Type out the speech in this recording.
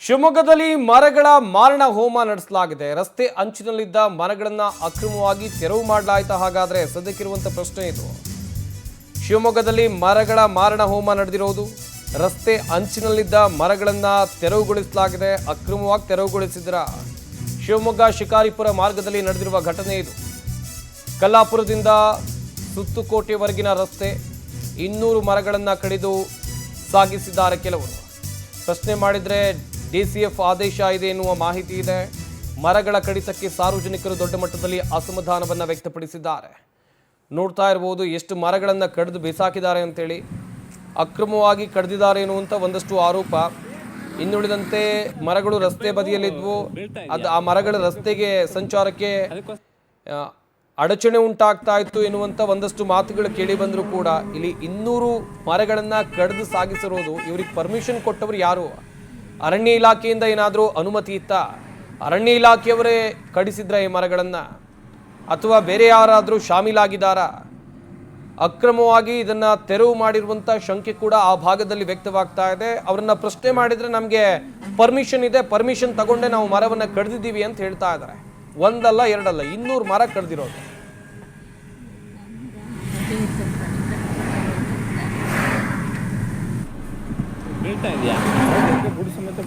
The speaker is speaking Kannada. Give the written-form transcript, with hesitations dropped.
ಶಿವಮೊಗ್ಗದಲ್ಲಿ ಮರಗಳ ಮಾರಣ ಹೋಮ ನಡೆಸಲಾಗಿದೆ. ರಸ್ತೆ ಅಂಚಿನಲ್ಲಿದ್ದ ಮರಗಳನ್ನು ಅಕ್ರಮವಾಗಿ ತೆರವು ಮಾಡಲಾಯಿತಾ? ಹಾಗಾದ್ರೆ ಸದ್ಯಕ್ಕಿರುವಂತ ಪ್ರಶ್ನೆ ಇದು. ಶಿವಮೊಗ್ಗದಲ್ಲಿ ಮರಗಳ ಮಾರಣ ಹೋಮ ನಡೆದಿರೋದು. ರಸ್ತೆ ಅಂಚಿನಲ್ಲಿದ್ದ ಮರಗಳನ್ನು ತೆರವುಗೊಳಿಸಲಾಗಿದೆ. ಅಕ್ರಮವಾಗಿ ತೆರವುಗೊಳಿಸಿದ್ರ ಶಿವಮೊಗ್ಗ ಶಿಕಾರಿಪುರ ಮಾರ್ಗದಲ್ಲಿ ನಡೆದಿರುವ ಘಟನೆ ಇದು. ಕಲ್ಲಾಪುರದಿಂದ ಸುತ್ತುಕೋಟೆವರೆಗಿನ ರಸ್ತೆ 200 ಮರಗಳನ್ನು ಕಡಿದು ಸಾಗಿಸಿದ್ದಾರೆ ಕೆಲವರು. ಪ್ರಶ್ನೆ ಮಾಡಿದ್ರೆ ಡಿಸಿಎಫ್ ಆದೇಶ ಇದೆ ಎನ್ನುವ ಮಾಹಿತಿ ಇದೆ. ಮರಗಳ ಕಡಿತಕ್ಕೆ ಸಾರ್ವಜನಿಕರು ದೊಡ್ಡ ಮಟ್ಟದಲ್ಲಿ ಅಸಮಾಧಾನವನ್ನು ವ್ಯಕ್ತಪಡಿಸಿದ್ದಾರೆ. ನೋಡ್ತಾ ಇರಬಹುದು ಎಷ್ಟು ಮರಗಳನ್ನು ಕಡಿದು ಬಿಸಾಕಿದ್ದಾರೆ ಅಂತೇಳಿ. ಅಕ್ರಮವಾಗಿ ಕಡಿದಿದ್ದಾರೆ ಎನ್ನುವಂಥ ಒಂದಷ್ಟು ಆರೋಪ. ಇನ್ನುಳಿದಂತೆ ಮರಗಳು ರಸ್ತೆ ಬದಿಯಲ್ಲಿದ್ವು. ಆ ಮರಗಳ ರಸ್ತೆಗೆ ಸಂಚಾರಕ್ಕೆ ಅಡಚಣೆ ಉಂಟಾಗ್ತಾ ಇತ್ತು ಎನ್ನುವಂಥ ಒಂದಷ್ಟು ಮಾತುಗಳು ಕೇಳಿ ಬಂದರೂ ಕೂಡ ಇಲ್ಲಿ 200 ಮರಗಳನ್ನು ಕಡಿದು ಸಾಗಿಸಿರೋದು. ಇವ್ರಿಗೆ ಪರ್ಮಿಷನ್ ಕೊಟ್ಟವರು ಯಾರು? ಅರಣ್ಯ ಇಲಾಖೆಯಿಂದ ಏನಾದರೂ ಅನುಮತಿ ಇತ್ತಾ? ಅರಣ್ಯ ಇಲಾಖೆಯವರೇ ಕಡಿಸಿದ್ರ ಈ ಮರಗಳನ್ನು ಅಥವಾ ಬೇರೆ ಯಾರಾದರೂ ಶಾಮೀಲಾಗಿದ್ದಾರಾ? ಅಕ್ರಮವಾಗಿ ಇದನ್ನು ತೆರವು ಮಾಡಿರುವಂಥ ಶಂಕೆ ಕೂಡ ಆ ಭಾಗದಲ್ಲಿ ವ್ಯಕ್ತವಾಗ್ತಾ ಇದೆ. ಅವರನ್ನ ಪ್ರಶ್ನೆ ಮಾಡಿದರೆ ನಮಗೆ ಪರ್ಮಿಷನ್ ಇದೆ, ಪರ್ಮಿಷನ್ ತಗೊಂಡೆ ನಾವು ಮರವನ್ನು ಕಡಿದಿದ್ದೀವಿ ಅಂತ ಹೇಳ್ತಾ ಇದ್ದಾರೆ. ಒಂದಲ್ಲ ಎರಡಲ್ಲ 200 ಮರ ಕಡಿದಿರೋದು. ಬೀಳ್ತಾ ಇದೆಯಾ? ಬುಡ ಸಮೇತ